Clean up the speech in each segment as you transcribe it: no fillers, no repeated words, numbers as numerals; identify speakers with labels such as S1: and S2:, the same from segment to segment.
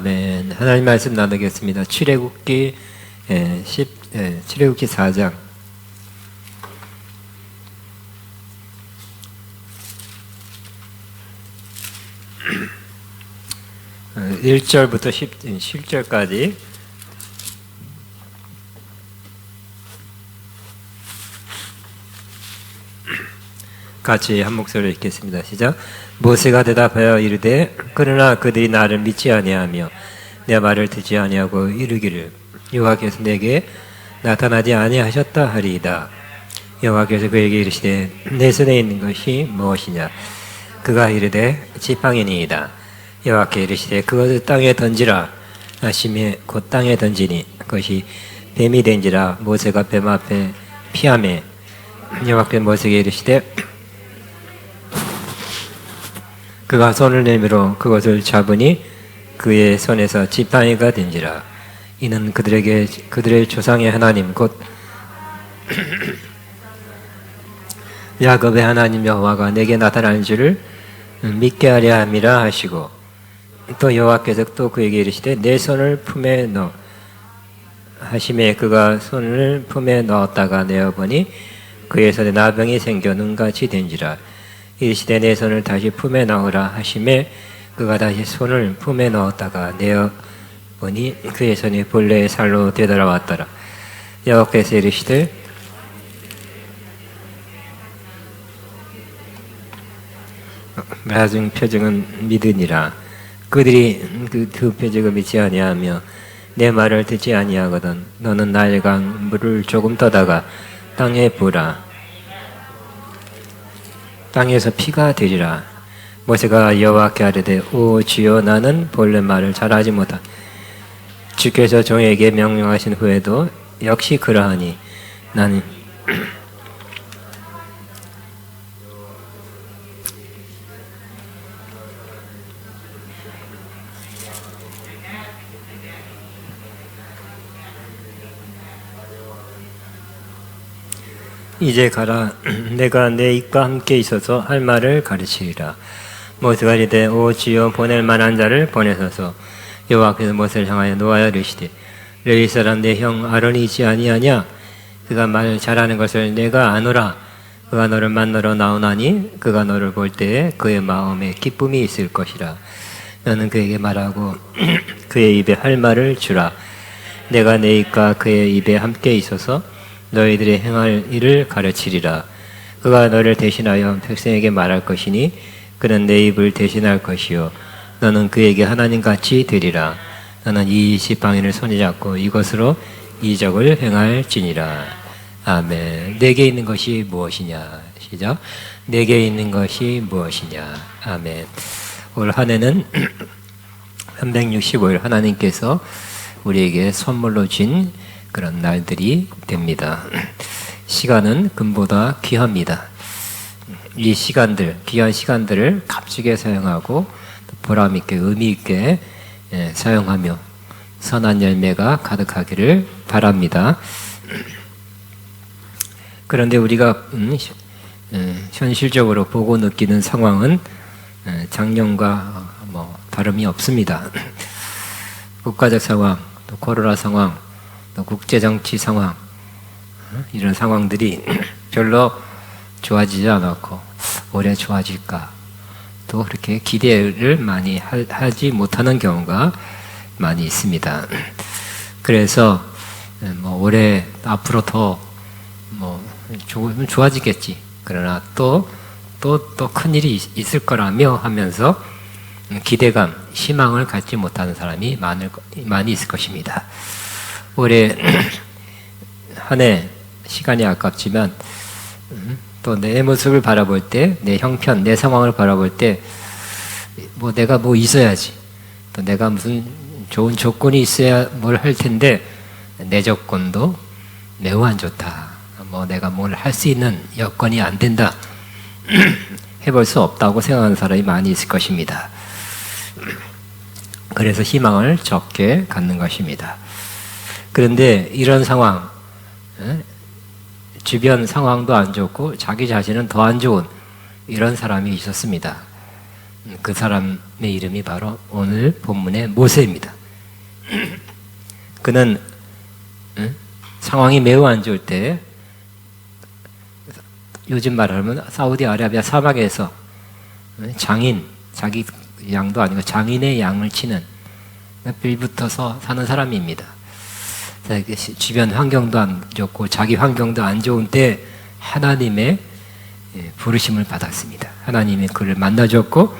S1: 아멘. 하나님 말씀 나누겠습니다. 출애굽기 4장 1절부터 10절까지 같이 한 목소리로 읽겠습니다. 시작. 모세가 대답하여 이르되 그러나 그들이 나를 믿지 아니하며 내 말을 듣지 아니하고 이르기를 여호와께서 내게 나타나지 아니하셨다 하리이다. 여호와께서 그에게 이르시되 내 손에 있는 것이 무엇이냐. 그가 이르되 지팡이니이다. 여호와께 이르시되 그것을 땅에 던지라 하시매 곧 땅에 던지니 그것이 뱀이 된지라. 모세가 뱀 앞에 피하매 여호와께 모세에게 이르시되 그가 손을 내밀어 그것을 잡으니 그의 손에서 지팡이가 된지라. 이는 그들의 조상의 하나님 곧 야곱의 하나님 여호와가 내게 나타나는 줄을 믿게 하려 함이라 하시고, 또 여호와께서 또 그에게 이르시되 내 손을 품에 넣어 하시매 그가 손을 품에 넣었다가 내어보니 그의 손에 나병이 생겨 눈같이 된지라. 이르시되 내 손을 다시 품에 넣으라 하시매 그가 다시 손을 품에 넣었다가 내어보니 그의 손이 본래의 살로 되돌아왔더라. 여호와께서 이르시되 나중 표적은 믿으니라. 그들이 그 표적을 믿지 아니하며 내 말을 듣지 아니하거든 너는 나일강 물을 조금 떠다가 땅에 부으라. 땅에서 피가 되리라. 모세가 여호와께 아뢰되 오 주여 나는 본래 말을 잘하지 못하. 주께서 종에게 명령하신 후에도 역시 그러하니 나는 이제 가라. 내가 내 입과 함께 있어서 할 말을 가르치리라. 모세가 이르되 오 주여 보낼 만한 자를 보내소서. 여호와께서 모세를 향하여 노하여 이르시되 레위 사람 내 형 아론이 있지 아니하냐. 그가 말 잘하는 것을 내가 아노라. 그가 너를 만나러 나오나니 그가 너를 볼 때에 그의 마음에 기쁨이 있을 것이라. 너는 그에게 말하고 그의 입에 할 말을 주라. 내가 내 입과 그의 입에 함께 있어서 너희들의 행할 일을 가르치리라. 그가 너를 대신하여 백성에게 말할 것이니 그는 내 입을 대신할 것이요 너는 그에게 하나님같이 되리라. 너는 이 지팡이를 손에 잡고 이것으로 이적을 행할지니라. 아멘. 내게 있는 것이 무엇이냐. 시작. 내게 있는 것이 무엇이냐. 아멘. 올 한 해는 365일 하나님께서 우리에게 선물로 준 그런 날들이 됩니다. 시간은 금보다 귀합니다. 이 시간들, 귀한 시간들을 값지게 사용하고 보람있게 의미있게 사용하며 선한 열매가 가득하기를 바랍니다. 그런데 우리가 현실적으로 보고 느끼는 상황은 작년과 다름이 없습니다. 국가적 상황, 또 코로나 상황, 또 국제정치 상황, 이런 상황들이 별로 좋아지지 않았고 올해 좋아질까 또 그렇게 기대를 많이 하지 못하는 경우가 많이 있습니다. 그래서 올해 앞으로 더 좋아지겠지. 그러나 또 큰일이 있을 거라며 하면서 기대감, 희망을 갖지 못하는 사람이 많이 있을 것입니다. 올해 한 해 시간이 아깝지만 또 내 모습을 바라볼 때, 내 형편, 내 상황을 바라볼 때 내가 있어야지, 또 내가 무슨 좋은 조건이 있어야 뭘 할 텐데 내 조건도 매우 안 좋다. 내가 뭘 할 수 있는 여건이 안 된다. 해볼 수 없다고 생각하는 사람이 많이 있을 것입니다. 그래서 희망을 적게 갖는 것입니다. 그런데 이런 상황, 주변 상황도 안 좋고 자기 자신은 더 안 좋은 이런 사람이 있었습니다. 그 사람의 이름이 바로 오늘 본문의 모세입니다. 그는 상황이 매우 안 좋을 때 요즘 말하면 사우디아라비아 사막에서 장인, 자기 양도 아니고 장인의 양을 치는 빌붙어서 사는 사람입니다. 주변 환경도 안 좋고 자기 환경도 안 좋은 때 하나님의 부르심을 받았습니다. 하나님이 그를 만나줬고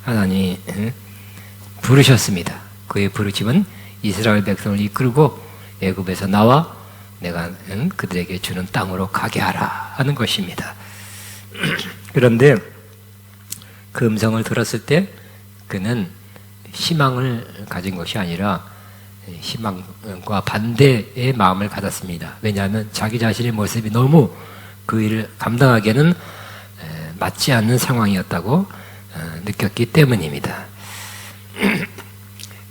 S1: 하나님이 부르셨습니다. 그의 부르심은 이스라엘 백성을 이끌고 애굽에서 나와 내가 그들에게 주는 땅으로 가게 하라 하는 것입니다. 그런데 그 음성을 들었을 때 그는 희망을 가진 것이 아니라 희망과 반대의 마음을 가졌습니다. 왜냐하면 자기 자신의 모습이 너무 그 일을 감당하기에는 맞지 않는 상황이었다고 느꼈기 때문입니다.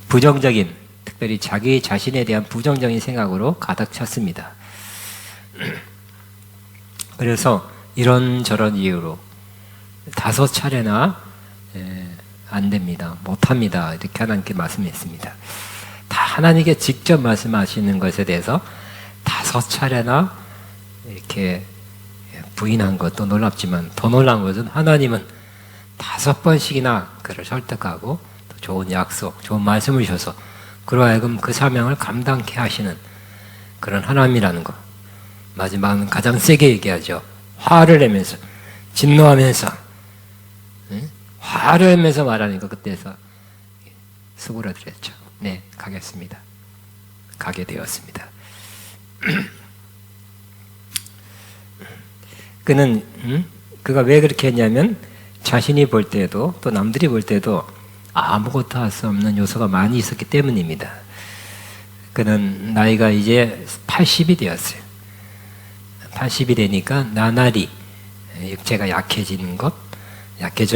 S1: 부정적인, 특별히 자기 자신에 대한 부정적인 생각으로 가득 찼습니다. 그래서 이런저런 이유로 5차례나 안 됩니다, 못합니다 이렇게 하나님께 말씀했습니다. 다 하나님께 직접 말씀하시는 것에 대해서 5차례나 이렇게 부인한 것도 놀랍지만 더 놀라운 것은 하나님은 5번씩이나 그를 설득하고 또 좋은 약속, 좋은 말씀을 주셔서 그로 하여금 그 사명을 감당케 하시는 그런 하나님이라는 것. 마지막은 가장 세게 얘기하죠. 화를 내면서, 진노하면서, 화를 내면서 말하니까 그때서 수그러들었죠. 네, 가겠습니다. 가게 되었습니다. 그가 왜 그렇게 했냐면 자신이 볼 때도 또 남들이 볼 때도 아무것도 할 수 없는 요소가 많이 있었기 때문입니다. 그는 나이가 이제 80이 되었어요. 80이 되니까 나날이 육체가 약해져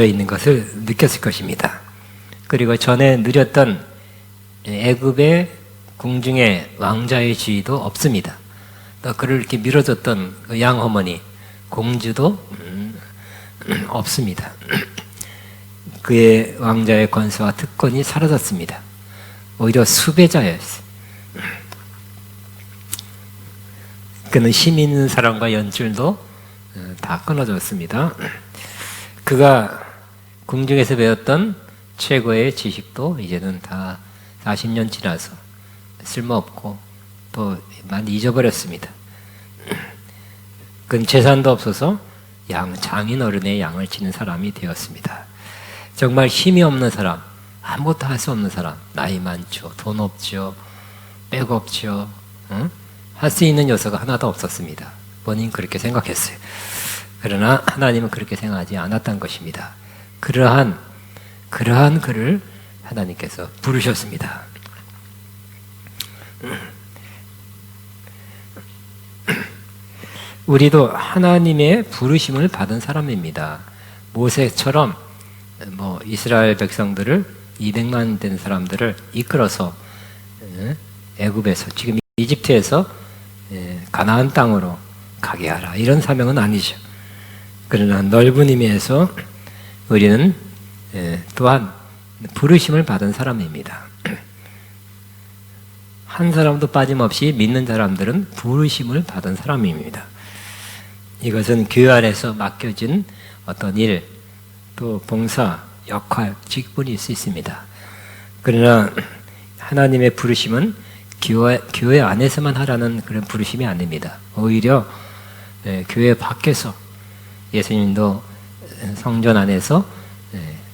S1: 있는 것을 느꼈을 것입니다. 그리고 전에 누렸던 애굽의 궁중의 왕자의 지위도 없습니다. 또 그를 이렇게 밀어줬던 그 양어머니 공주도 없습니다. 그의 왕자의 권세와 특권이 사라졌습니다. 오히려 수배자였어요. 그는 힘 있는 사람과 연줄도 다 끊어졌습니다. 그가 궁중에서 배웠던 최고의 지식도 이제는 다 40년 지나서 쓸모없고 또 많이 잊어버렸습니다. 그는 재산도 없어서 장인 어른의 양을 치는 사람이 되었습니다. 정말 힘이 없는 사람, 아무것도 할 수 없는 사람, 나이 많죠, 돈 없죠, 백 없죠, 할 수 있는 요소가 하나도 없었습니다. 본인 그렇게 생각했어요. 그러나 하나님은 그렇게 생각하지 않았던 것입니다. 그러한 그를 하나님께서 부르셨습니다. 우리도 하나님의 부르심을 받은 사람입니다. 모세처럼 이스라엘 백성들을 200만 된 사람들을 이끌어서 애굽에서 지금 이집트에서 가나안 땅으로 가게 하라 이런 사명은 아니죠. 그러나 넓은 의미에서 우리는 또한 부르심을 받은 사람입니다. 한 사람도 빠짐없이 믿는 사람들은 부르심을 받은 사람입니다. 이것은 교회 안에서 맡겨진 어떤 일, 또 봉사, 역할, 직분이 있을 수 있습니다. 그러나 하나님의 부르심은 교회 안에서만 하라는 그런 부르심이 아닙니다. 오히려 교회 밖에서 예수님도 성전 안에서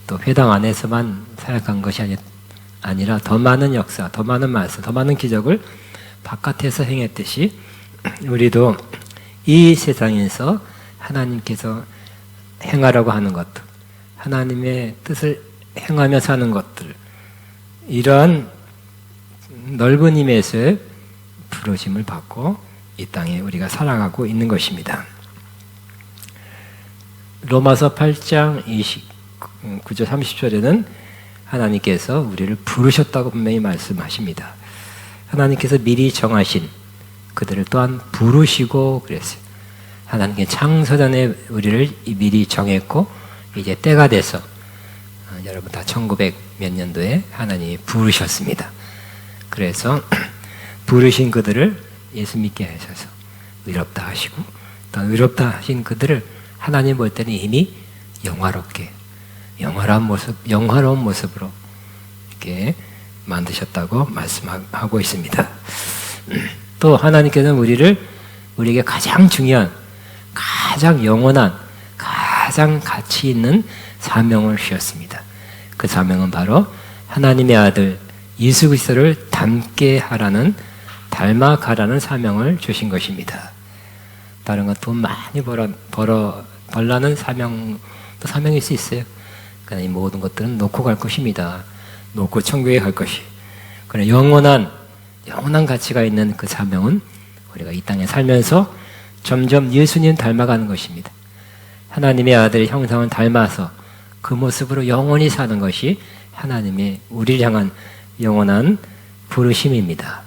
S1: 또 회당 안에서만 사역한 것이 아니라 더 많은 역사, 더 많은 말씀, 더 많은 기적을 바깥에서 행했듯이 우리도 이 세상에서 하나님께서 행하라고 하는 것들, 하나님의 뜻을 행하며 사는 것들, 이러한 넓은 힘에서의 부르심을 받고 이 땅에 우리가 살아가고 있는 것입니다. 로마서 8장 29절 30절에는 하나님께서 우리를 부르셨다고 분명히 말씀하십니다. 하나님께서 미리 정하신 그들을 또한 부르시고 그랬어요. 하나님께 창세전에 우리를 미리 정했고 이제 때가 돼서 여러분 다 1900 몇 년도에 하나님이 부르셨습니다. 그래서 부르신 그들을 예수 믿게 하셔서 의롭다 하시고, 또 의롭다 하신 그들을 하나님 볼 때는 이미 영화롭게, 영화로운 모습으로 이렇게 만드셨다고 말씀하고 있습니다. 또 하나님께서는 우리에게 가장 중요한, 가장 영원한, 가장 가치 있는 사명을 주셨습니다. 그 사명은 바로 하나님의 아들 예수 그리스도를 닮게 하라는, 닮아가라는 사명을 주신 것입니다. 다른 건 돈 많이 벌라는 사명도 사명일 수 있어요. 그러나 이 모든 것들은 놓고 갈 것입니다. 놓고 천국에 갈 것이. 그러나 영원한 가치가 있는 그 사명은 우리가 이 땅에 살면서 점점 예수님 닮아가는 것입니다. 하나님의 아들의 형상을 닮아서 그 모습으로 영원히 사는 것이 하나님의 우리를 향한 영원한 부르심입니다.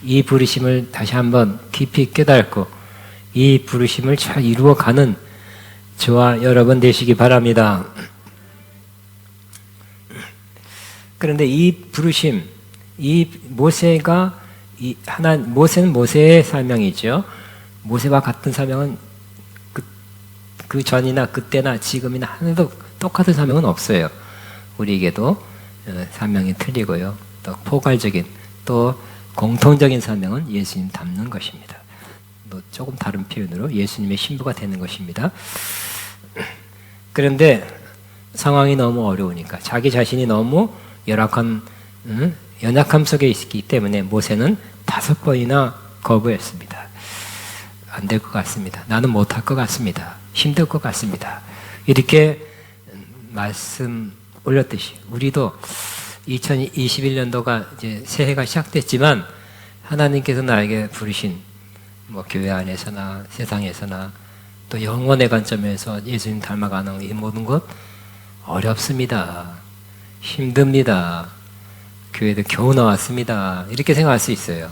S1: 이 부르심을 다시 한번 깊이 깨닫고 이 부르심을 잘 이루어가는 저와 여러분 되시기 바랍니다. 그런데 이 부르심, 모세는 모세의 사명이죠. 모세와 같은 사명은 그 전이나 그때나 지금이나 하나도 똑같은 사명은 없어요. 우리에게도 사명이 틀리고요. 또 포괄적인, 또 공통적인 사명은 예수님 닮는 것입니다. 또 조금 다른 표현으로 예수님의 신부가 되는 것입니다. 그런데 상황이 너무 어려우니까, 자기 자신이 너무 연약함 속에 있기 때문에 모세는 5번이나 거부했습니다. 안 될 것 같습니다. 나는 못할 것 같습니다. 힘들 것 같습니다. 이렇게 말씀 올렸듯이 우리도 2021년도가 이제 새해가 시작됐지만 하나님께서 나에게 부르신 교회 안에서나 세상에서나 또 영원의 관점에서 예수님 닮아가는 이 모든 것 어렵습니다. 힘듭니다. 교회도 겨우 나왔습니다. 이렇게 생각할 수 있어요.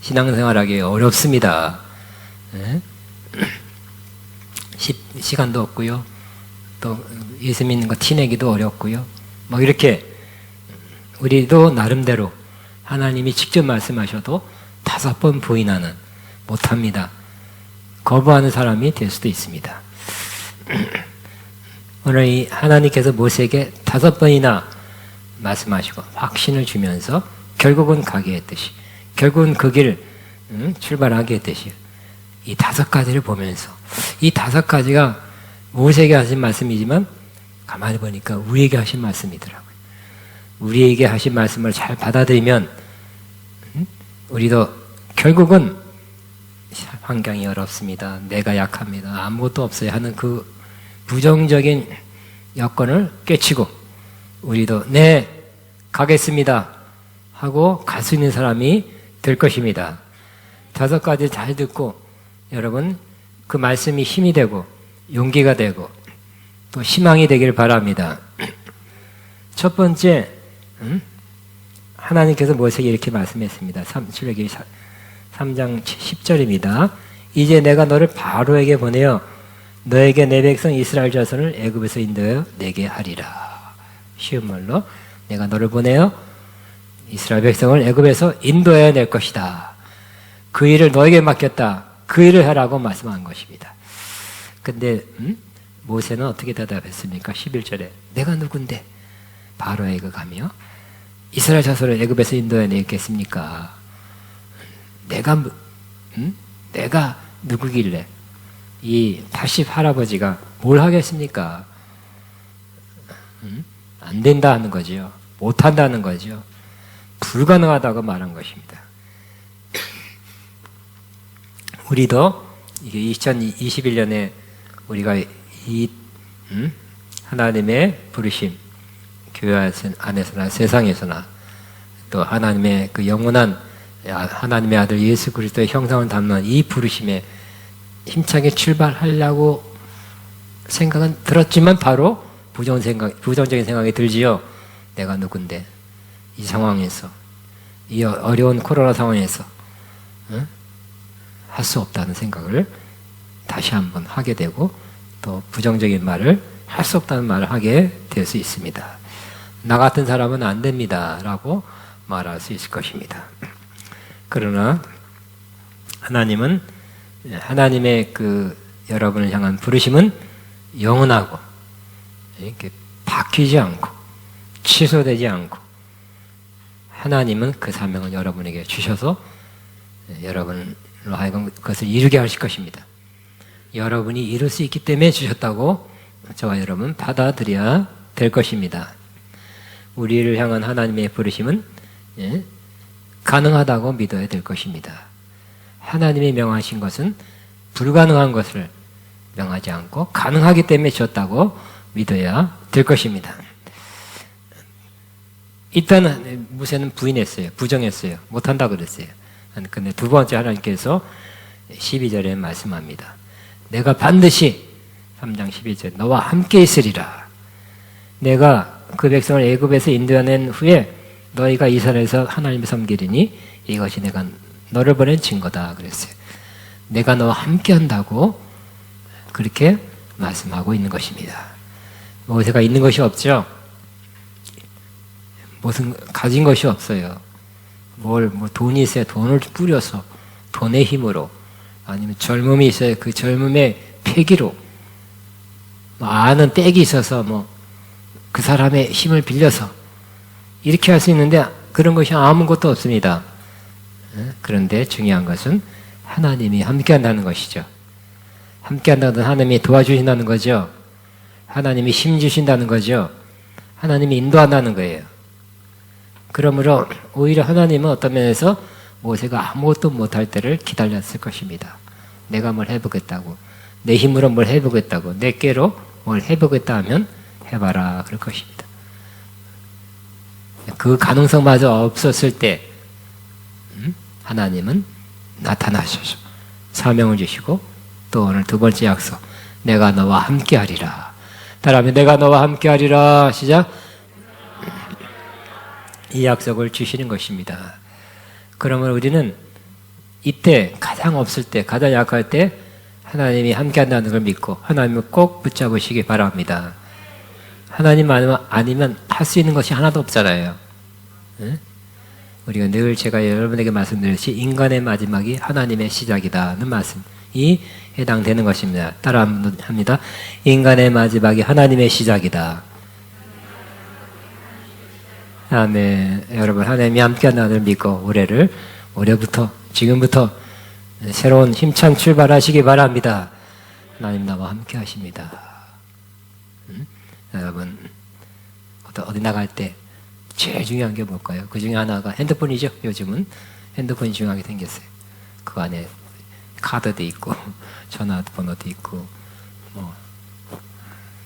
S1: 신앙생활하기 어렵습니다. 네? 시간도 없고요. 또 예수 믿는 거 티내기도 어렵고요. 이렇게 우리도 나름대로 하나님이 직접 말씀하셔도 5번 부인하는, 못합니다. 거부하는 사람이 될 수도 있습니다. 오늘 이 하나님께서 모세에게 5번이나 말씀하시고 확신을 주면서 결국은 가게 했듯이, 결국은 그 길을 출발하게 했듯이 이 5가지를 보면서, 이 5가지가 모세에게 하신 말씀이지만 가만히 보니까 우리에게 하신 말씀이더라고요. 우리에게 하신 말씀을 잘 받아들이면 우리도 결국은 환경이 어렵습니다, 내가 약합니다, 아무것도 없어요 하는 그 부정적인 여건을 깨치고 우리도 네, 가겠습니다 하고 갈 수 있는 사람이 될 것입니다. 5가지 잘 듣고 여러분 그 말씀이 힘이 되고 용기가 되고 또 희망이 되길 바랍니다. 첫 번째, 하나님께서 모세에게 이렇게 말씀했습니다. 출애굽기 3장 10절입니다. 이제 내가 너를 바로에게 보내어 너에게 내 백성 이스라엘 자손을 애굽에서 인도하여 내게 하리라. 쉬운 말로 내가 너를 보내어 이스라엘 백성을 애굽에서 인도하여 낼 것이다. 그 일을 너에게 맡겼다. 그 일을 하라고 말씀한 것입니다. 근데 모세는 어떻게 대답했습니까? 11절에 내가 누군데 바로에게 가며 이스라엘 자손을 애굽에서 인도해 내겠습니까? 내가 누구길래 이 80 할아버지가 뭘 하겠습니까? 안 된다 하는 거죠. 못 한다는 거죠. 불가능하다고 말한 것입니다. 우리도 이게 2021년에 우리가 이 하나님의 부르심, 교회 안에서나 세상에서나 또 하나님의 그 영원한 하나님의 아들 예수 그리스도의 형상을 담는 이 부르심에 힘차게 출발하려고 생각은 들었지만 바로 부정적인 생각이 들지요. 내가 누군데 이 상황에서, 이 어려운 코로나 상황에서 할 수 없다는 생각을 다시 한번 하게 되고 또 부정적인 말을 할 수 없다는 말을 하게 될 수 있습니다. 나 같은 사람은 안 됩니다 라고 말할 수 있을 것입니다. 그러나 하나님은 하나님의 그 여러분을 향한 부르심은 영원하고 이렇게 바뀌지 않고 취소되지 않고 하나님은 그 사명을 여러분에게 주셔서 여러분으로 하여금 그것을 이루게 하실 것입니다. 여러분이 이룰 수 있기 때문에 주셨다고 저와 여러분 받아들여야 될 것입니다. 우리를 향한 하나님의 부르심은 가능하다고 믿어야 될 것입니다. 하나님이 명하신 것은 불가능한 것을 명하지 않고 가능하기 때문에 주었다고 믿어야 될 것입니다. 일단 모세는 부인했어요. 부정했어요. 못한다고 그랬어요. 근데 두 번째 하나님께서 12절에 말씀합니다. 내가 반드시 3장 12절 너와 함께 있으리라. 내가 그 백성을 애굽에서 인도해낸 후에 너희가 이스라엘에서 하나님을 섬기리니 이것이 내가 너를 보낸 증거다 그랬어요. 내가 너와 함께 한다고 그렇게 말씀하고 있는 것입니다. 모세가 있는 것이 없죠. 무슨 가진 것이 없어요. 뭐 돈이 있어야 돈을 뿌려서 돈의 힘으로 아니면 젊음이 있어야 그 젊음의 패기로 아는 빽이 있어서 그 사람의 힘을 빌려서 이렇게 할 수 있는데 그런 것이 아무것도 없습니다. 그런데 중요한 것은 하나님이 함께 한다는 것이죠. 함께 한다는 하나님이 도와주신다는 거죠. 하나님이 힘 주신다는 거죠. 하나님이 인도한다는 거예요. 그러므로 오히려 하나님은 어떤 면에서 모세가 아무것도 못할 때를 기다렸을 것입니다. 내가 뭘 해보겠다고, 내 힘으로 뭘 해보겠다고, 내 꾀로 뭘 해보겠다 하면 해봐라 그럴 것입니다. 그 가능성마저 없었을 때 하나님은 나타나셔서 사명을 주시고 또 오늘 두 번째 약속 내가 너와 함께 하리라. 따라하면 내가 너와 함께 하리라. 시작. 이 약속을 주시는 것입니다. 그러면 우리는 이때 가장 없을 때 가장 약할 때 하나님이 함께 한다는 걸 믿고 하나님을 꼭 붙잡으시기 바랍니다. 하나님 아니면 할 수 있는 것이 하나도 없잖아요. 네? 우리가 늘 제가 여러분에게 말씀드렸듯이 인간의 마지막이 하나님의 시작이다는 말씀이 해당되는 것입니다. 따라합니다. 인간의 마지막이 하나님의 시작이다. 아멘. 여러분 하나님이 함께한다는 걸 믿고 올해부터 지금부터 새로운 힘찬 출발하시기 바랍니다. 하나님 나와 함께 하십니다. 여러분 어디 나갈 때 제일 중요한 게 뭘까요? 그 중에 하나가 핸드폰이죠. 요즘은 핸드폰이 중요하게 생겼어요. 그 안에 카드도 있고 전화번호도 있고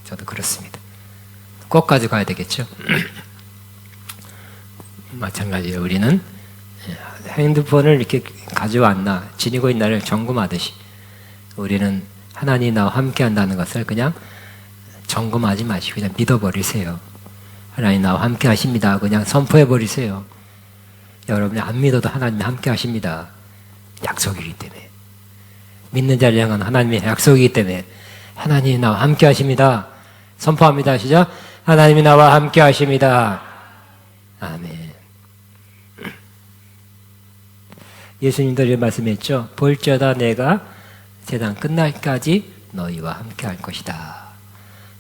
S1: 저도 그렇습니다. 꼭 가져가야 되겠죠. 마찬가지로 우리는 핸드폰을 이렇게 가져왔나 지니고 있나를 점검하듯이 우리는 하나님 나와 함께 한다는 것을 그냥 점검하지 마시고 그냥 믿어버리세요. 하나님 나와 함께 하십니다. 그냥 선포해버리세요. 여러분이 안 믿어도 하나님이 함께 하십니다. 약속이기 때문에. 믿는 자를 향한 하나님의 약속이기 때문에 하나님이 나와 함께 하십니다. 선포합니다. 시작. 하나님이 나와 함께 하십니다. 아멘. 예수님도 이렇게 말씀했죠. 볼지어다 내가 세상 끝날까지 너희와 함께 할 것이다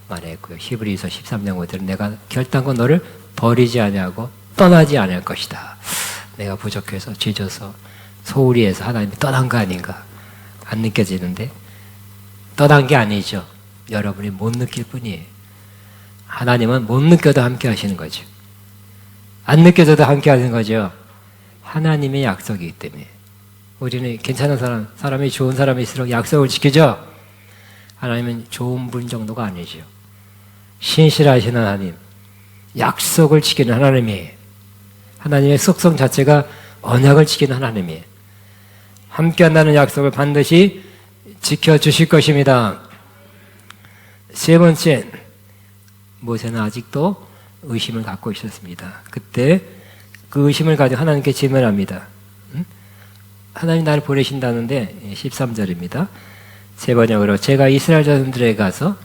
S1: 말했고요. 히브리서 13장 5절은 내가 결단코 너를 버리지 아니하고 떠나지 않을 것이다. 내가 부족해서 지져서 소홀히 해서 하나님이 떠난 거 아닌가 안 느껴지는데 떠난 게 아니죠. 여러분이 못 느낄 뿐이에요. 하나님은 못 느껴도 함께 하시는 거죠. 안 느껴져도 함께 하는 거죠. 하나님의 약속이기 때문에 우리는 괜찮은 사람이 좋은 사람일수록 약속을 지키죠. 하나님은 좋은 분 정도가 아니죠. 신실하신 하나님, 약속을 지키는 하나님이에요. 하나님의 속성 자체가 언약을 지키는 하나님이에요. 함께한다는 약속을 반드시 지켜주실 것입니다. 세 번째, 모세는 아직도 의심을 갖고 있었습니다. 그때 그 의심을 가지고 하나님께 질문합니다. 하나님 나를 보내신다는데 13절입니다. 세 번역으로 제가 이스라엘 자손들에게 가서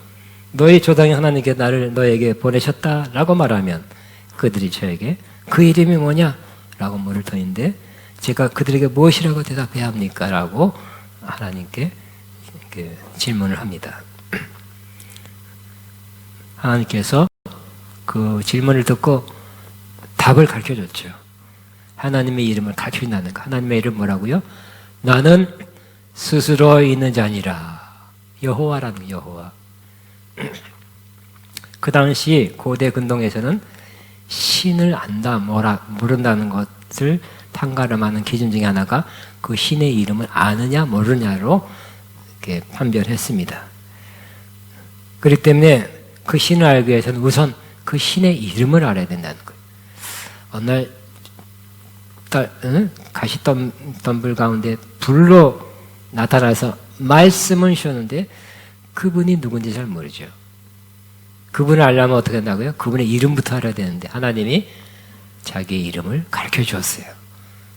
S1: 너희 조상이 하나님께 나를 너에게 보내셨다라고 말하면 그들이 저에게 그 이름이 뭐냐? 라고 물을 터인데 제가 그들에게 무엇이라고 대답해야 합니까? 라고 하나님께 질문을 합니다. 하나님께서 그 질문을 듣고 답을 가르쳐줬죠. 하나님의 이름을 가르쳐준다는 거. 하나님의 이름 뭐라고요? 나는 스스로 있는 자니라. 여호와라는 여호와. 그 당시 고대 근동에서는 신을 안다, 모른다는 것을 판가름하는 기준 중에 하나가 그 신의 이름을 아느냐 모르냐로 이렇게 판별했습니다. 그렇기 때문에 그 신을 알기 위해서는 우선 그 신의 이름을 알아야 된다는 거예요. 어느 날 가시덤불 가운데 불로 나타나서 말씀을 주셨는데 그분이 누군지 잘 모르죠. 그분을 알려면 어떻게 한다고요? 그분의 이름부터 알아야 되는데 하나님이 자기의 이름을 가르쳐 주었어요.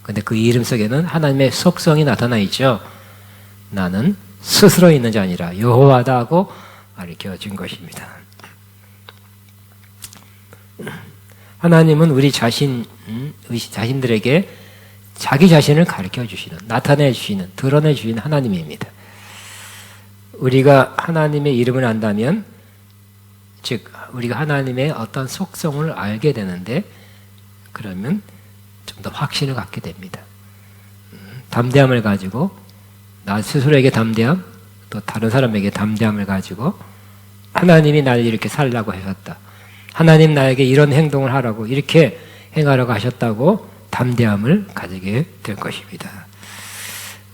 S1: 그런데 그 이름 속에는 하나님의 속성이 나타나 있죠. 나는 스스로 있는 자 아니라 여호와다 하고 가르쳐 준 것입니다. 하나님은 우리 자신들에게 자기 자신을 가르쳐 주시는, 나타내 주시는, 드러내 주시는 하나님입니다. 우리가 하나님의 이름을 안다면, 즉 우리가 하나님의 어떤 속성을 알게 되는데, 그러면 좀 더 확신을 갖게 됩니다. 담대함을 가지고 나 스스로에게 담대함, 또 다른 사람에게 담대함을 가지고 하나님이 나를 이렇게 살라고 하셨다. 하나님 나에게 이런 행동을 하라고, 이렇게 행하라고 하셨다고 담대함을 가지게 될 것입니다.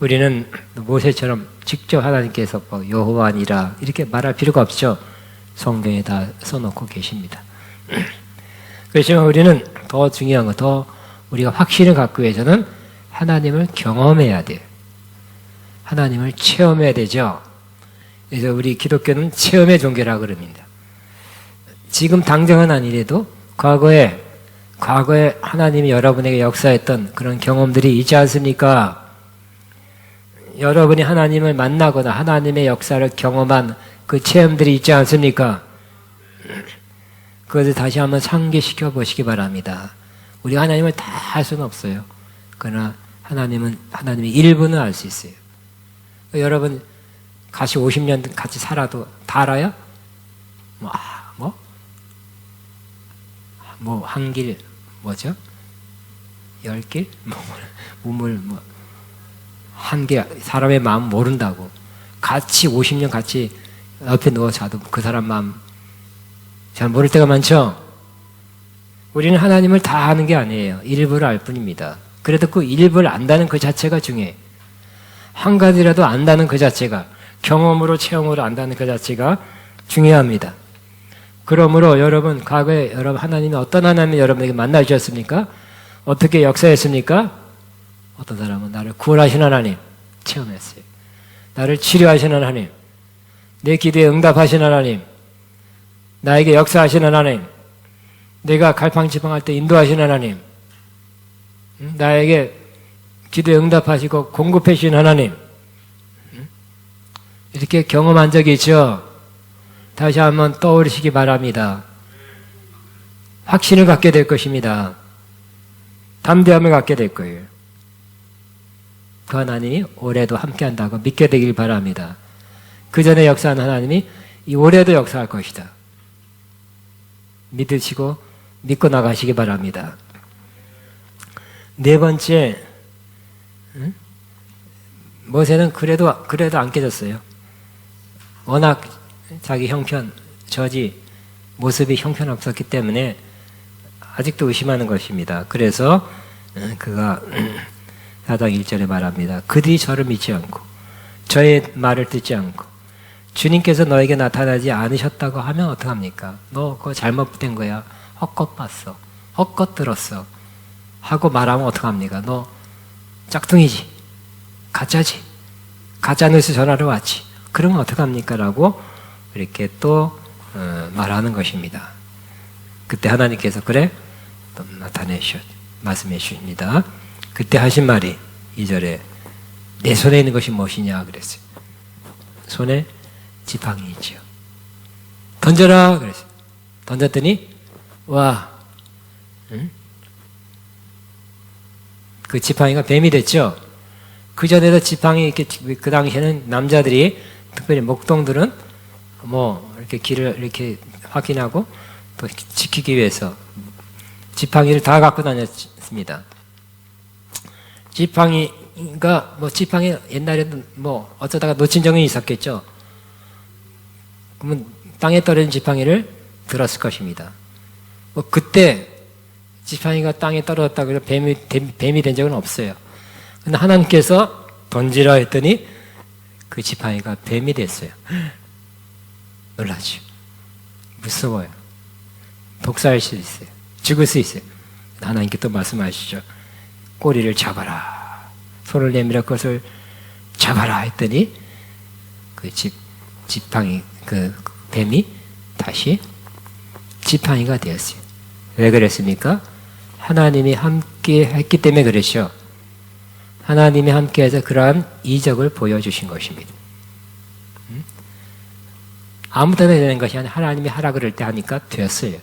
S1: 우리는 모세처럼 직접 하나님께서 여호와니라 이렇게 말할 필요가 없죠. 성경에 다 써놓고 계십니다. 그렇지만 우리는 더 중요한 것, 더 우리가 확신을 갖기 위해서는 하나님을 경험해야 돼요. 하나님을 체험해야 되죠. 그래서 우리 기독교는 체험의 종교라고 그럽니다. 지금 당장은 아니래도 과거에 하나님이 여러분에게 역사했던 그런 경험들이 있지 않습니까? 여러분이 하나님을 만나거나 하나님의 역사를 경험한 그 체험들이 있지 않습니까? 그것을 다시 한번 상기시켜 보시기 바랍니다. 우리가 하나님을 다 알 수는 없어요. 그러나 하나님의 일부는 알 수 있어요. 여러분 같이 50년 같이 살아도 다 알아요? 한 길, 뭐죠? 10길? 한 길, 사람의 마음 모른다고. 같이 50년 같이 옆에 누워 자도 그 사람 마음 잘 모를 때가 많죠? 우리는 하나님을 다 아는 게 아니에요. 일부를 알 뿐입니다. 그래도 그 일부를 안다는 그 자체가 중요해요. 한 가지라도 안다는 그 자체가, 경험으로 체험으로 안다는 그 자체가 중요합니다. 그러므로 여러분, 과거에 여러분 하나님이 어떤 하나님을 여러분에게 만나 주셨습니까? 어떻게 역사했습니까? 어떤 사람은 나를 구원하신 하나님 체험했어요. 나를 치료하신 하나님, 내 기도에 응답하신 하나님, 나에게 역사하신 하나님, 내가 갈팡질팡할 때 인도하신 하나님, 나에게 기도에 응답하시고 공급해 주신 하나님, 이렇게 경험한 적이 있죠? 다시 한번 떠오르시기 바랍니다. 확신을 갖게 될 것입니다. 담대함을 갖게 될 거예요. 그 하나님이 올해도 함께한다고 믿게 되길 바랍니다. 그 전에 역사한 하나님이 이 올해도 역사할 것이다. 믿으시고 믿고 나가시기 바랍니다. 네 번째, 모세는 그래도 안 깨졌어요. 워낙 자기 형편, 저지, 모습이 형편없었기 때문에 아직도 의심하는 것입니다. 그래서 그가 4장 1절에 말합니다. 그들이 저를 믿지 않고 저의 말을 듣지 않고 주님께서 너에게 나타나지 않으셨다고 하면 어떡합니까? 너 그거 잘못된 거야. 헛것 봤어. 헛것 들었어. 하고 말하면 어떡합니까? 너 짝퉁이지. 가짜지. 가짜뉴스 전화로 왔지. 그러면 어떡합니까? 라고 이렇게 또 말하는 것입니다. 그때 하나님께서 그래? 또 말씀해 주십니다. 그때 하신 말이 2절에 내 손에 있는 것이 무엇이냐 그랬어요. 손에 지팡이 있죠. 던져라 그랬어요. 던졌더니 와, 그 지팡이가 뱀이 됐죠. 그 전에도 지팡이 이렇게 그 당시에는 남자들이 특별히 목동들은 뭐 이렇게 길을 이렇게 확인하고 또 지키기 위해서 지팡이를 다 갖고 다녔습니다. 지팡이가 뭐 지팡이 옛날에도 뭐 어쩌다가 놓친 적이 있었겠죠. 그러면 땅에 떨어진 지팡이를 들었을 것입니다. 뭐 그때 지팡이가 땅에 떨어졌다고 해서 뱀이 된 적은 없어요. 근데 하나님께서 던지라 했더니 그 지팡이가 뱀이 됐어요. 놀라죠. 무서워요. 독사할 수 있어요. 죽을 수 있어요. 하나님께 또 말씀하시죠. 꼬리를 잡아라. 손을 내밀어 그것을 잡아라 했더니 그 지팡이, 그 뱀이 다시 지팡이가 되었어요. 왜 그랬습니까? 하나님이 함께 했기 때문에 그렇죠. 하나님이 함께해서 그러한 이적을 보여주신 것입니다. 아무 때나 되는 것이 아니라 하나님이 하라 그럴 때 하니까 되었어요.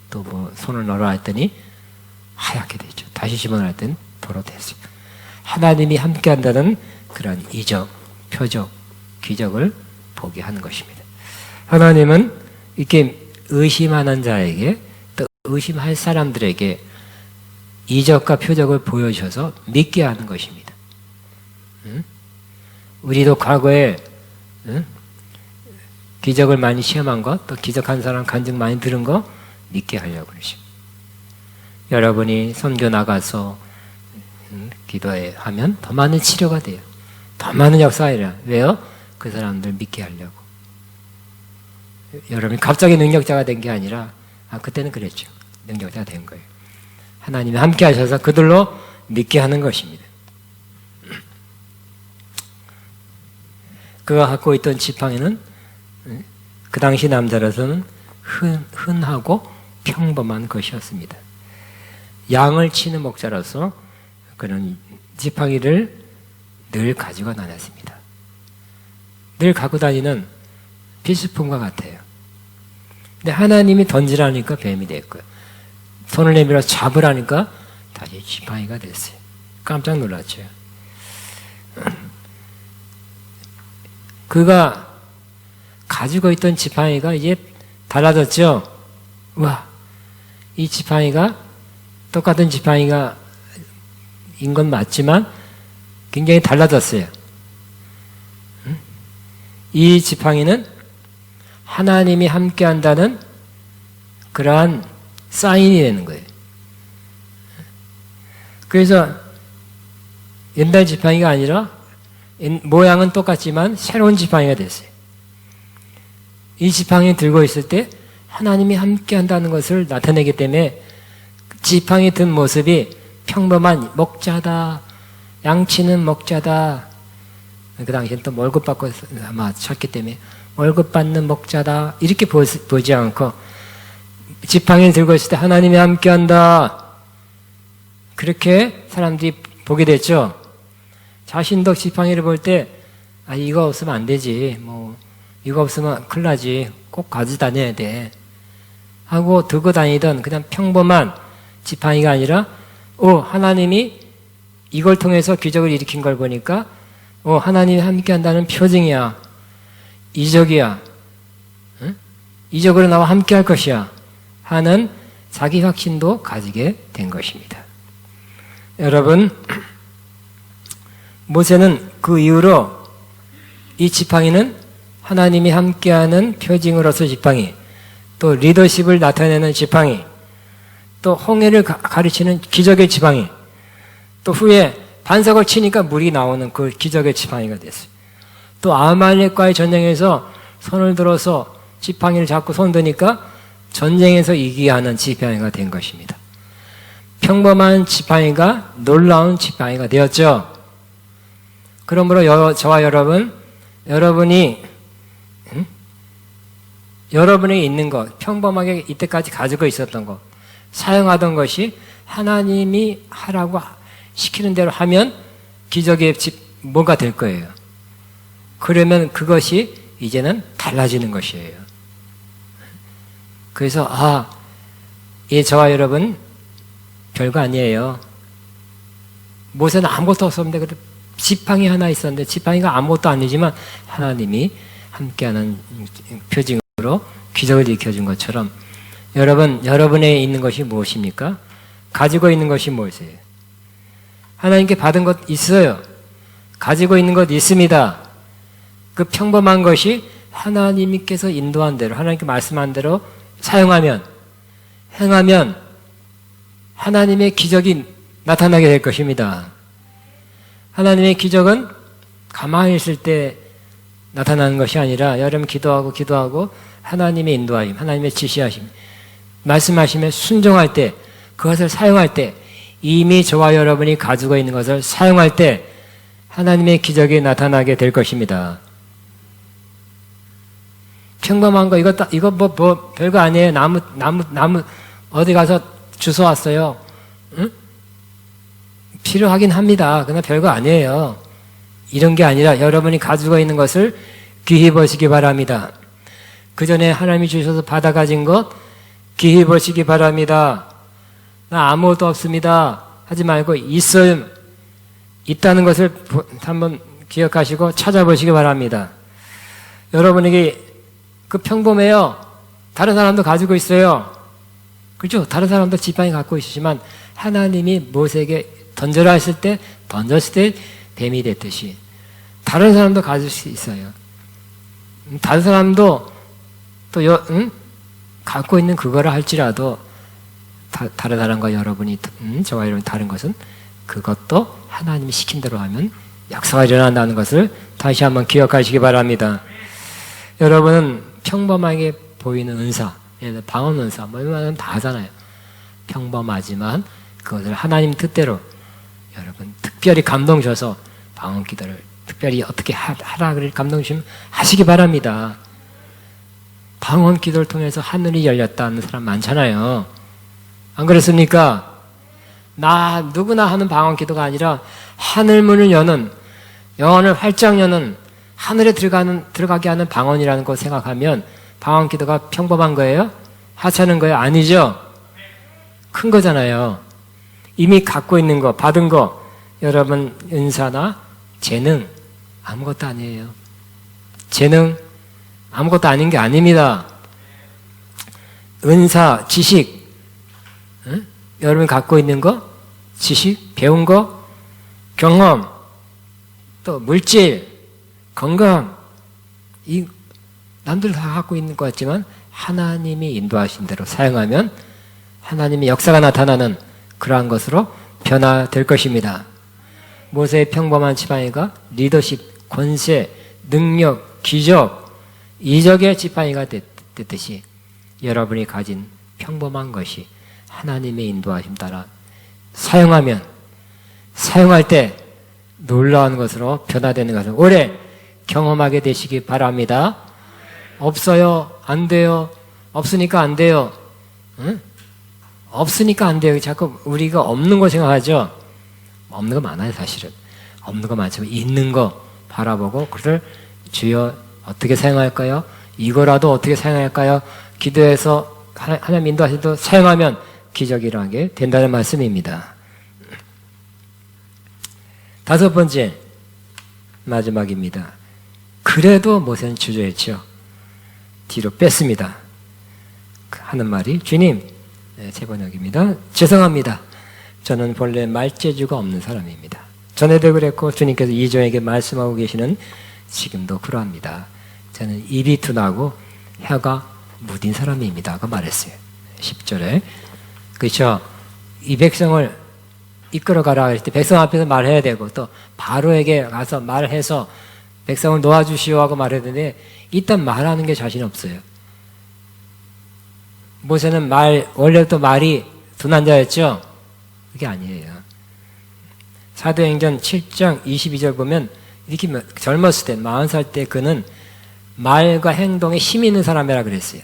S1: 또 뭐 손을 넣으라 했더니 하얗게 되죠. 다시 집어넣으라 했더니 도로 됐어요. 하나님이 함께한다는 그런 이적, 표적, 기적을 보게 하는 것입니다. 하나님은 이렇게 의심하는 자에게 또 의심할 사람들에게 이적과 표적을 보여주셔서 믿게 하는 것입니다. 우리도 과거에 기적을 많이 시험한 것, 또 기적한 사람 간증 많이 들은 거 믿게 하려고 그러죠. 여러분이 선교 나가서 기도해 하면 더 많은 치료가 돼요. 더 많은 역사가 일어나요. 왜요? 그 사람들 믿게 하려고. 여러분이 갑자기 능력자가 된 게 아니라 그때는 그랬죠. 능력자가 된 거예요. 하나님이 함께 하셔서 그들로 믿게 하는 것입니다. 그가 갖고 있던 지팡이는 그 당시 남자로서는 흔하고 평범한 것이었습니다. 양을 치는 목자로서 그는 지팡이를 늘 가지고 다녔습니다. 늘 갖고 다니는 필수품과 같아요. 근데 하나님이 던지라니까 뱀이 됐고요. 손을 내밀어 잡으라니까 다시 지팡이가 됐어요. 깜짝 놀랐죠. 그가 가지고 있던 지팡이가 이제 달라졌죠. 와, 이 지팡이가 똑같은 지팡이가 인 건 맞지만 굉장히 달라졌어요. 이 지팡이는 하나님이 함께한다는 그러한 사인이 되는 거예요. 그래서 옛날 지팡이가 아니라 모양은 똑같지만 새로운 지팡이가 됐어요. 이 지팡이 들고 있을 때 하나님이 함께한다는 것을 나타내기 때문에 지팡이 든 모습이 평범한 목자다, 양치는 목자다. 그 당시엔 또 월급 받고 아마 쳤기 때문에 월급 받는 목자다 이렇게 보지 않고 지팡이를 들고 있을 때 하나님이 함께한다. 그렇게 사람들이 보게 됐죠. 자신도 지팡이를 볼 때 이거 없으면 안 되지. 뭐 이거 없으면 큰일 나지. 꼭 가지고 다녀야 돼. 하고 들고 다니던 그냥 평범한 지팡이가 아니라 하나님이 이걸 통해서 기적을 일으킨 걸 보니까 하나님이 함께한다는 표징이야. 이적이야. 응? 이적으로 나와 함께할 것이야. 하는 자기 확신도 가지게 된 것입니다. 여러분, 모세는 그 이후로 이 지팡이는 하나님이 함께하는 표징으로서 지팡이, 또 리더십을 나타내는 지팡이, 또 홍해를 가르치는 기적의 지팡이, 또 후에 반석을 치니까 물이 나오는 그 기적의 지팡이가 됐어요. 또 아말렉과의 전쟁에서 손을 들어서 지팡이를 잡고 손 드니까 전쟁에서 이기게 하는 지팡이가 된 것입니다. 평범한 지팡이가 놀라운 지팡이가 되었죠. 그러므로 저와 여러분이 여러분에게 있는 것, 평범하게 이때까지 가지고 있었던 것, 사용하던 것이 하나님이 하라고 시키는 대로 하면 기적의 뭐가 될 거예요. 그러면 그것이 이제는 달라지는 것이에요. 그래서 저와 여러분 별거 아니에요. 모세는 아무것도 없었는데 그래도 지팡이 하나 있었는데 지팡이가 아무것도 아니지만 하나님이 함께하는 표징으로 기적을 일으켜준 것처럼 여러분에 있는 것이 무엇입니까? 가지고 있는 것이 무엇이에요? 하나님께 받은 것 있어요. 가지고 있는 것 있습니다. 그 평범한 것이 하나님께서 인도한 대로 하나님께 말씀한 대로 사용하면 행하면 하나님의 기적이 나타나게 될 것입니다. 하나님의 기적은 가만히 있을 때 나타나는 것이 아니라 여러분 기도하고 하나님의 인도하심, 하나님의 지시하심, 말씀하심에 순종할 때 그것을 사용할 때 이미 저와 여러분이 가지고 있는 것을 사용할 때 하나님의 기적이 나타나게 될 것입니다. 평범한 거 이거 뭐 별거 아니에요. 나무 어디 가서 주워 왔어요. 응? 필요하긴 합니다. 그러나 별거 아니에요. 이런 게 아니라 여러분이 가지고 있는 것을 귀히 보시기 바랍니다. 그 전에 하나님이 주셔서 받아 가진 것 귀히 보시기 바랍니다. 나 아무것도 없습니다. 하지 말고 있다는 것을 한번 기억하시고 찾아보시기 바랍니다. 여러분에게 그 평범해요. 다른 사람도 가지고 있어요. 그렇죠? 다른 사람도 지팡이 갖고 있으시지만 하나님이 모세에게 던져라 했을 때 던졌을 때 뱀이 됐듯이 다른 사람도 가질 수 있어요. 다른 사람도 또 갖고 있는 그거라 할지라도 다른 사람과 여러분이 저와 여러분이 다른 것은 그것도 하나님이 시킨 대로 하면 역사가 일어난다는 것을 다시 한번 기억하시기 바랍니다. 여러분은 평범하게 보이는 은사, 예를 들어 방언 은사, 뭐 이런 말은 다 하잖아요. 평범하지만 그것을 하나님 뜻대로 여러분 특별히 감동 줘서 방언 기도를 특별히 어떻게 하라 그럴 감동 주시면 하시기 바랍니다. 방언 기도를 통해서 하늘이 열렸다는 사람 많잖아요. 안 그렇습니까? 누구나 하는 방언 기도가 아니라 하늘 문을 여는 영혼을 활짝 여는 하늘에 들어가게 하는 방언이라는 거 생각하면 방언 기도가 평범한 거예요? 하찮은 거예요? 아니죠? 큰 거잖아요. 이미 갖고 있는 거, 받은 거, 여러분 은사나 재능 아무것도 아니에요. 재능 아무것도 아닌 게 아닙니다. 은사, 지식, 응? 여러분 갖고 있는 거, 지식, 배운 거, 경험, 또 물질, 건강, 남들 다 갖고 있는 것 같지만 하나님이 인도하신 대로 사용하면 하나님의 역사가 나타나는 그러한 것으로 변화될 것입니다. 모세의 평범한 지팡이가 리더십, 권세, 능력, 기적, 이적의 지팡이가 됐듯이 여러분이 가진 평범한 것이 하나님의 인도하심 따라 사용할 때 놀라운 것으로 변화되는 것을 오래 경험하게 되시기 바랍니다. 없어요. 안 돼요. 없으니까 안 돼요. 응? 없으니까 안 돼요. 자꾸 우리가 없는 거 생각하죠. 없는 거 많아요, 사실은. 없는 거 많지만 있는 거 바라보고 그를 주여 어떻게 사용할까요? 이거라도 어떻게 사용할까요? 기도해서 하나님 인도하셔도 사용하면 기적이 일어나게 된다는 말씀입니다. 5번째 마지막입니다. 그래도 모세는 주저했죠. 뒤로 뺐습니다. 하는 말이 주님, 제 번역입니다. 죄송합니다. 저는 본래 말재주가 없는 사람입니다. 전에도 그랬고 주님께서 이종에게 말씀하고 계시는 지금도 그러합니다. 저는 입이 둔하고 혀가 무딘 사람입니다. 그 말했어요. 10절에. 그렇죠. 이 백성을 이끌어가라 할 때 백성 앞에서 말해야 되고 또 바로에게 가서 말해서 백성을 놓아주시오 하고 말해야 되는데 일단 말하는 게 자신 없어요. 모세는 원래부터 말이 둔한 자였죠? 그게 아니에요. 사도행전 7장 22절 보면 이렇게 젊었을 때 40살 때 그는 말과 행동에 힘 있는 사람이라 그랬어요.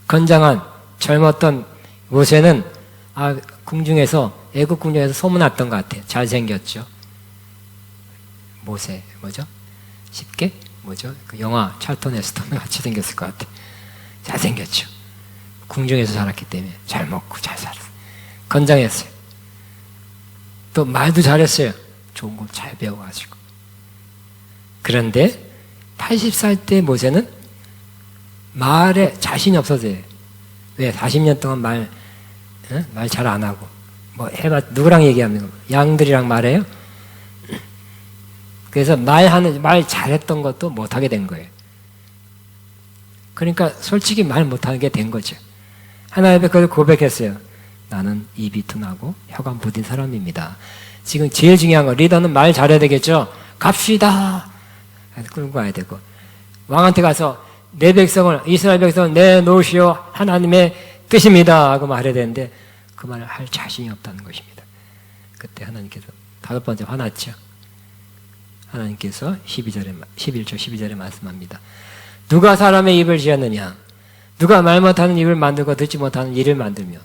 S1: 건장한 젊었던 모세는 애국 궁중에서 소문났던 것 같아요. 잘생겼죠. 모세 뭐죠? 쉽게 뭐죠? 그 영화 찰턴 헤스턴 같이 생겼을 것 같아요. 잘생겼죠. 궁중에서 자랐기 때문에 잘 먹고 잘 살았어요. 건장했어요.
S2: 또 말도 잘했어요. 좋은 거 잘 배워가지고. 그런데 80살 때 모세는 말에 자신이 없어져요. 왜? 40년 동안 말 잘 안 하고. 뭐 해봐, 누구랑 얘기합니까? 양들이랑 말해요? 그래서 말 잘했던 것도 못하게 된 거예요. 그러니까 솔직히 말 못하게 된 거죠. 하나님 앞에 그걸 고백했어요. 나는 입이 둔하고 혀가 무딘 사람입니다. 지금 제일 중요한 거, 리더는 말 잘해야 되겠죠? 갑시다! 끌고 가야 되고. 왕한테 가서 내 백성을, 이스라엘 백성을 내놓으시오. 하나님의 뜻입니다. 하고 말해야 되는데 그 말을 할 자신이 없다는 것입니다. 그때 하나님께서 다섯 번째 화났죠. 하나님께서 11절 12절에 말씀합니다. 누가 사람의 입을 지었느냐? 누가 말 못하는 입을 만들고 듣지 못하는 이를 만들며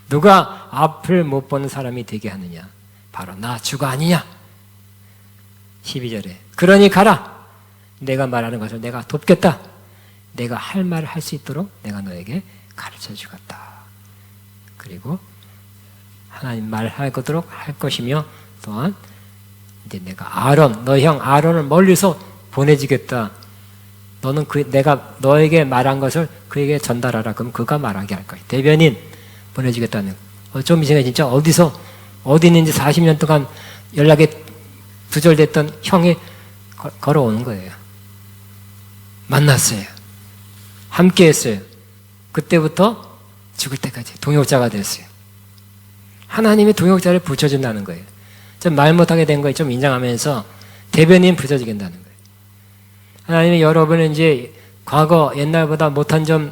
S2: 누가 앞을 못 보는 사람이 되게 하느냐? 바로 나 주가 아니냐? 12절에 그러니 가라. 내가 말하는 것을 내가 돕겠다. 내가 할 말을 할 수 있도록 내가 너에게 가르쳐 주겠다. 그리고 하나님 말할 것도록 할 것이며 또한 이제 내가 너 형 아론을 멀리서 보내주겠다. 너는 내가 너에게 말한 것을 그에게 전달하라. 그럼 그가 말하게 할 거야. 대변인 보내주겠다는 거. 좀 이전에 진짜 어디 있는지 40년 동안 연락이 두절됐던 형이 걸어오는 거예요. 만났어요. 함께 했어요. 그때부터 죽을 때까지 동역자가 됐어요. 하나님이 동역자를 붙여준다는 거예요. 좀 말 못하게 된 거에 좀 인정하면서 대변인 붙여주겠다는 거예요. 하나님이 여러분은 이제 과거 옛날보다 못한 점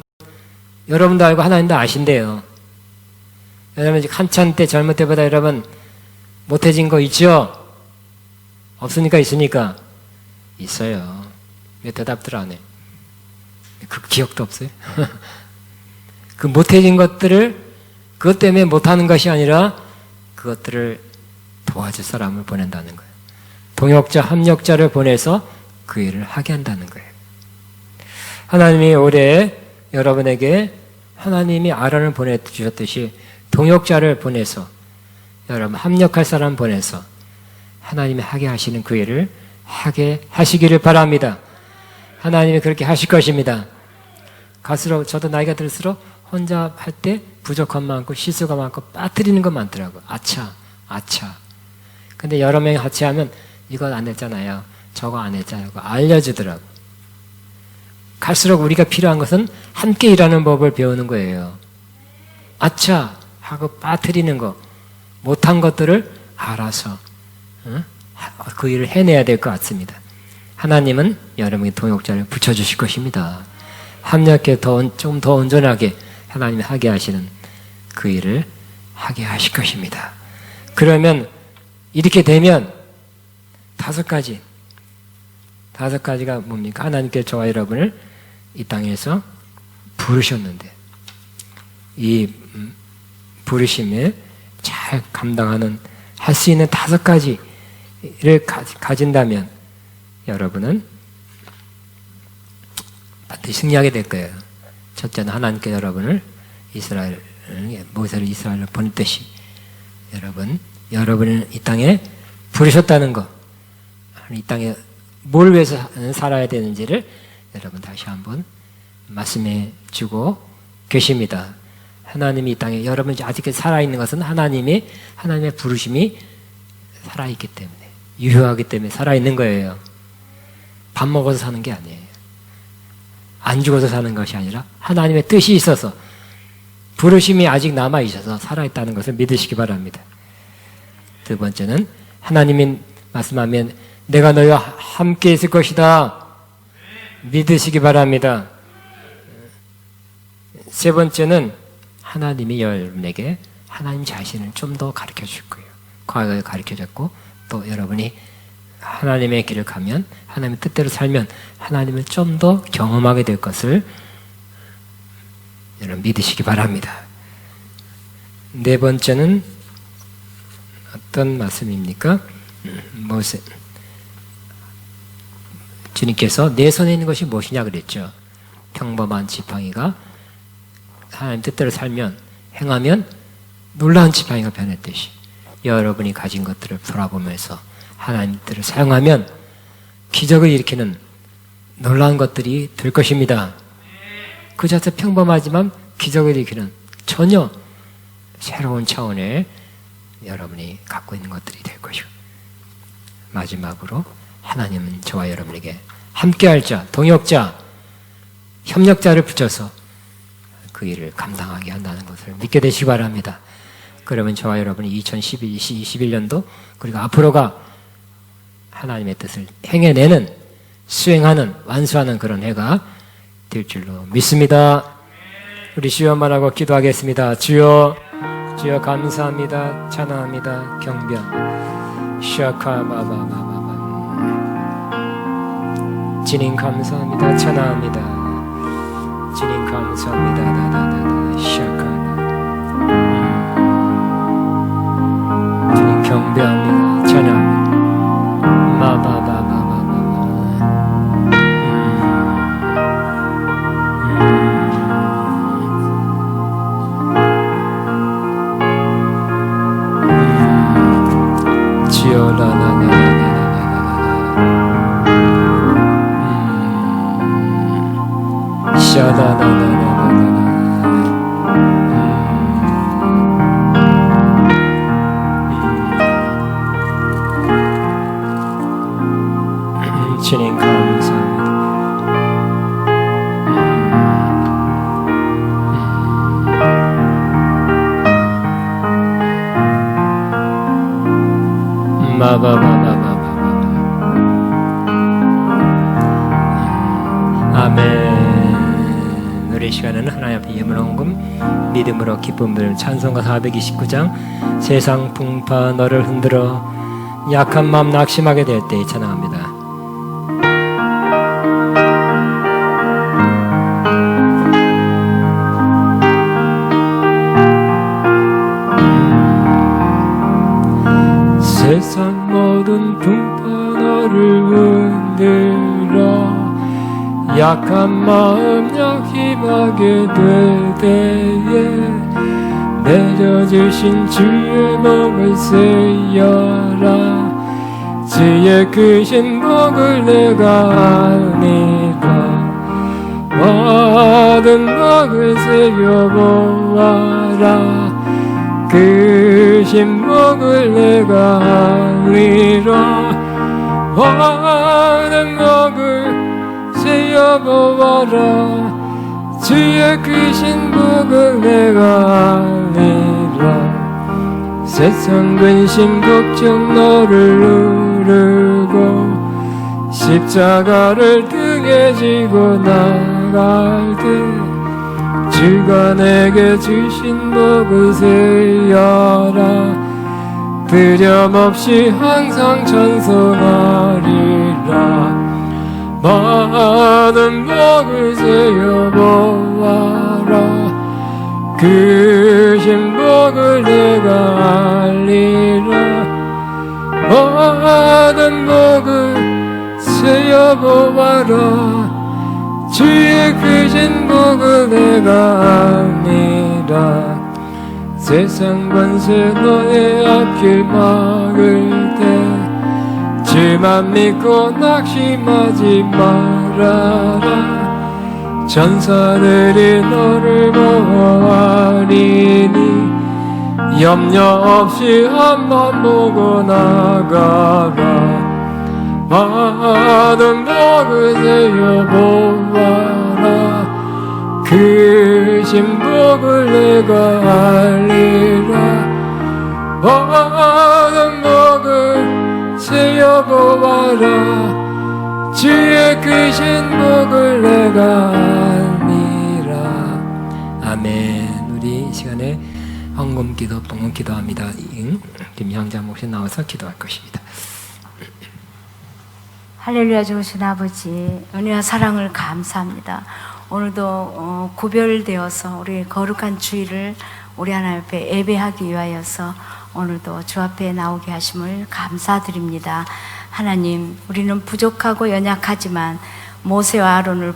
S2: 여러분도 알고 하나님도 아신대요. 여러분 한참 때 젊을 때보다 여러분 못해진 거 있죠? 없으니까 있으니까 있어요. 왜 대답들 안 해? 그 기억도 없어요? 그 못해진 것들을 그것 때문에 못하는 것이 아니라 그것들을 도와줄 사람을 보낸다는 거예요. 동역자, 합력자를 보내서 그 일을 하게 한다는 거예요. 하나님이 올해 여러분에게 하나님이 아론을 보내주셨듯이 동역자를 보내서 여러분 합력할 사람 보내서 하나님이 하게 하시는 그 일을 하게 하시기를 바랍니다. 하나님이 그렇게 하실 것입니다. 갈수록 저도 나이가 들수록 혼자 할 때 부족함 많고 실수가 많고 빠뜨리는 거 많더라고요. 아차. 근데 여러 명이 같이 하면 이거 안 했잖아요. 저거 안 했잖아요. 알려주더라고. 갈수록 우리가 필요한 것은 함께 일하는 법을 배우는 거예요. 아차 하고 빠뜨리는 거, 못한 것들을 알아서 그 일을 해내야 될 것 같습니다. 하나님은 여러분의 동역자를 붙여주실 것입니다. 합력해 좀 더 온전하게 하나님이 하게 하시는 그 일을 하게 하실 것입니다. 그러면 이렇게 되면 다섯 가지가 뭡니까? 하나님께서 저와 여러분을 이 땅에서 부르셨는데 이 부르심에 잘 감당하는 할 수 있는 다섯 가지를 가진다면 여러분은 반드시 승리하게 될 거예요. 첫째는 하나님께서 여러분을 모세를 이스라엘로 보냈듯이 여러분은 이 땅에 부르셨다는 것, 이 땅에 뭘 위해서 살아야 되는지를 여러분 다시 한번 말씀해 주고 계십니다. 하나님이 이 땅에 여러분이 아직 살아있는 것은 하나님의 부르심이 살아있기 때문에, 유효하기 때문에 살아있는 거예요. 밥 먹어서 사는 게 아니에요. 안 죽어서 사는 것이 아니라 하나님의 뜻이 있어서 부르심이 아직 남아있어서 살아있다는 것을 믿으시기 바랍니다. 두 번째는 하나님이 말씀하면 내가 너희와 함께 있을 것이다. 믿으시기 바랍니다. 세 번째는 하나님이 여러분에게 하나님 자신을 좀 더 가르쳐 줄 거예요. 과거에 가르쳐 줬고 또 여러분이 하나님의 길을 가면 하나님의 뜻대로 살면 하나님을 좀 더 경험하게 될 것을 여러분 믿으시기 바랍니다. 네 번째는 어떤 말씀입니까? 모세 주님께서 내 손에 있는 것이 무엇이냐 그랬죠. 평범한 지팡이가 하나님 뜻대로 살면 행하면 놀라운 지팡이가 변했듯이 여러분이 가진 것들을 돌아보면서 하나님들을 사용하면 기적을 일으키는 놀라운 것들이 될 것입니다. 그 자체 평범하지만 기적을 일으키는 전혀 새로운 차원의 여러분이 갖고 있는 것들이 될 것이고, 마지막으로 하나님은 저와 여러분에게 함께할 자, 동역자, 협력자를 붙여서 그 일을 감당하게 한다는 것을 믿게 되시기 바랍니다. 그러면 저와 여러분이 2021년도 그리고 앞으로가 하나님의 뜻을 행해내는, 수행하는, 완수하는 그런 해가 될 줄로 믿습니다. 우리 주여만 하고 기도하겠습니다. 주여, 주여 감사합니다. 찬양합니다. 경변 샤카바바바바바 주님 감사합니다. 찬양합니다. 주님 감사합니다. 다다다다 샤카 주님 경배합니다. 찬양합니다. 마바바바바바바 주님 감사합니다. 아멘. 우리 시간에는 하나님 앞에 예물 헌금, 믿음으로 기쁨 드리는 찬송가 429장 세상 풍파 너를 흔들어 약한 마음 낙심하게 될 때 찬양합니다. 세상 모든 풍파 너를 흔들어 약한 마음 약심하게 될 때에 내려주신 주의 복을 세여라. 주의 크신 복을 내가 아니라 모든 복을 세여보아라. 크신 복을 내가 알리라. 모든 복을 세어보아라. 주의 크신 복을 내가 알리라. 세상 근심 걱정 너를 누르고 십자가를 등에 지고 나갈 때 주가 내게 주신 복을 세여라. 두려움없이 항상 찬송하리라. 모든 복을 세어보아라. 크신 복을 내가 알리라. 모든 복을 세어보아라. 주의 크신 복을 내가 압니다. 세상 권세 너의 앞길 막을 때 주만 믿고 낙심하지 말아라. 전사들이 너를 보호하리니 염려 없이 앞만 보고 나가라. 모든 복을 세어보아라. 크신 복을 내가 알리라. 모든 복을 세어보아라. 주의 크신 복을 내가 알리라. 아멘. 우리 이 시간에 헌금기도, 봉헌기도합니다. 김향자 목사님 나와서 기도할 것입니다.
S3: 할렐루야. 좋으신 아버지, 은혜와 사랑을 감사합니다. 오늘도 구별되어서 우리 거룩한 주일을 우리 하나님 앞에 예배하기 위하여서 오늘도 주 앞에 나오게 하심을 감사드립니다. 하나님, 우리는 부족하고 연약하지만 모세와 아론을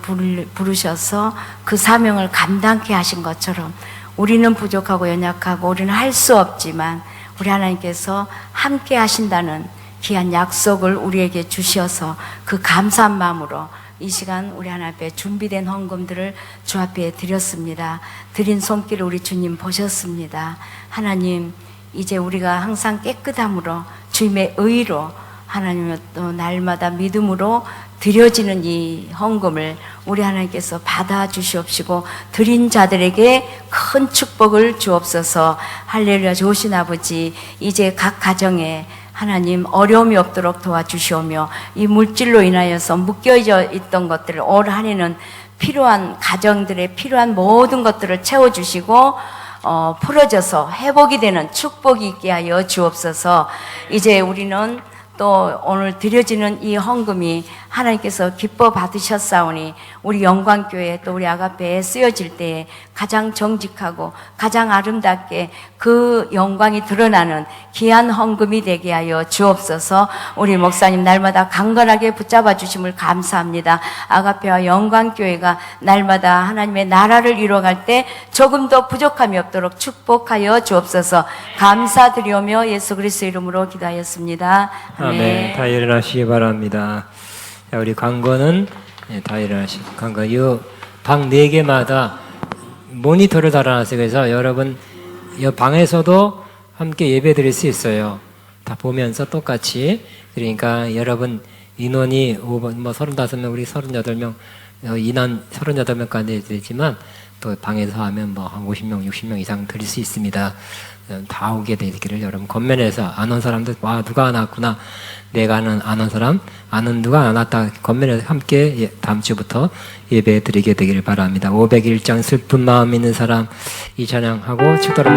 S3: 부르셔서 그 사명을 감당케 하신 것처럼 우리는 부족하고 연약하고 우리는 할 수 없지만 우리 하나님께서 함께 하신다는 귀한 약속을 우리에게 주셔서 그 감사한 마음으로 이 시간 우리 하나님 앞에 준비된 헌금들을 주 앞에 드렸습니다. 드린 손길을 우리 주님 보셨습니다. 하나님, 이제 우리가 항상 깨끗함으로 주님의 의로 하나님의 또 날마다 믿음으로 드려지는 이 헌금을 우리 하나님께서 받아주시옵시고 드린 자들에게 큰 축복을 주옵소서. 할렐루야. 좋으신 아버지, 이제 각 가정에 하나님 어려움이 없도록 도와주시오며 이 물질로 인하여서 묶여져 있던 것들을 올 한 해는 필요한 가정들의 필요한 모든 것들을 채워주시고 풀어져서 회복이 되는 축복이 있게 하여 주옵소서. 이제 우리는 또 오늘 드려지는 이 헌금이 하나님께서 기뻐 받으셨사오니 우리 영광교회 또 우리 아가페에 쓰여질 때에 가장 정직하고 가장 아름답게 그 영광이 드러나는 귀한 헌금이 되게 하여 주옵소서. 우리 목사님 날마다 강건하게 붙잡아 주심을 감사합니다. 아가페와 영광교회가 날마다 하나님의 나라를 이루어갈 때 조금 더 부족함이 없도록 축복하여 주옵소서. 감사드리오며 예수 그리스도의 이름으로 기도하였습니다.
S1: 아멘. 다 일어나시기 바랍니다. 자, 우리 광고는 다 일어나시기. 광고 이방 4개마다 모니터를 달아놨어요. 그래서 여러분 이 방에서도 함께 예배 드릴 수 있어요. 다 보면서 똑같이. 그러니까 여러분 인원이 35명, 우리 38명, 인원 38명까지 되지만 또 방에서 하면 뭐 한 50명, 60명 이상 드릴 수 있습니다. 다 오게 되기를 여러분 겉면에서 아는 사람들, 와 누가 안 왔구나, 내가 아는 사람, 아는 누가 안 왔다, 겉면에서 함께 다음 주부터 예배 드리게 되기를 바랍니다. 501장 슬픈 마음 있는 사람 이 찬양하고 축도를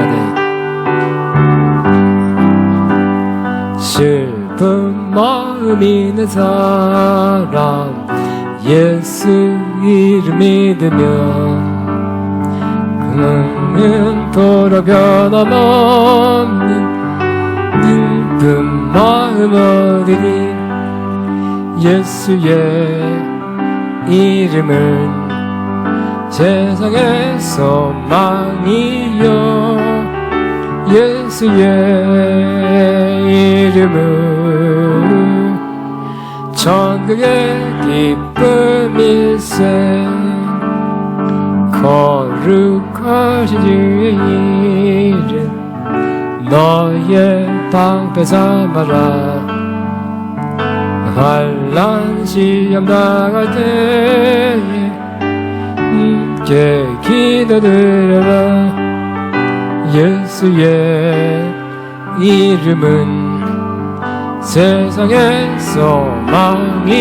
S1: 슬픈 마음 있는 사람 예수 이름 믿으면 그는 도로 변함없는 기쁜 마음 얻으니 예수의 이름은 세상의 소망이요 예수의 이름은 천국의 기쁨일세 거룩하신 주의 이름 너의 방패 삼아라 환난 시험 당할 때에 함께 기도드려라 예수의 이름은 세상의 소망이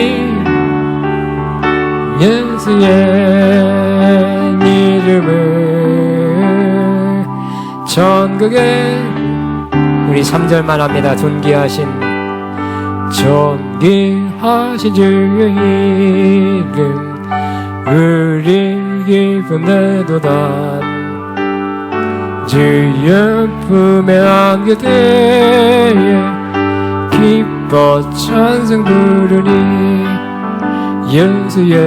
S1: 예수의 이름은 천국의 우리 3절만 합니다. 존귀하신 주의 이름 우리 기쁨 내도다 주의 품에 안길 때에 기뻐 찬송 부르니 예수의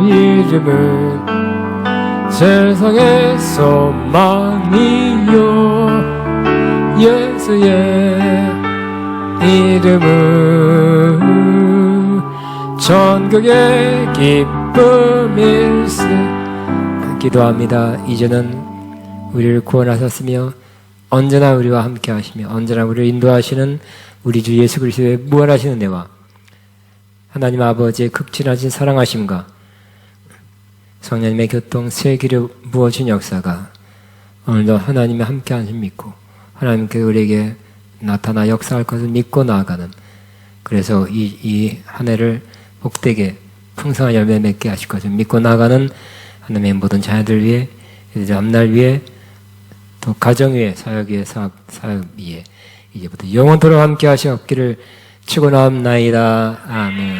S1: 이름은 세상의 소망이요 예수의 이름은 천국의 기쁨일세. 기도합니다. 이제는 우리를 구원하셨으며 언제나 우리와 함께 하시며 언제나 우리를 인도하시는 우리 주 예수 그리스도의 무한하신 은혜와 하나님 아버지의 극진하신 사랑하심과 성령님의 교통 세기를 부어준 역사가 오늘도 하나님의 함께하심 믿고 하나님께 우리에게 나타나 역사할 것을 믿고 나아가는, 그래서 이 한 해를 복되게 풍성한 열매 맺게 하실 것을 믿고 나아가는 하나님의 모든 자녀들 위해, 이제 앞날 위해, 또 가정 위에, 사역 위에, 사업 위에 이제부터 영원토록 함께 하시옵기를 축원합나이다. 아멘.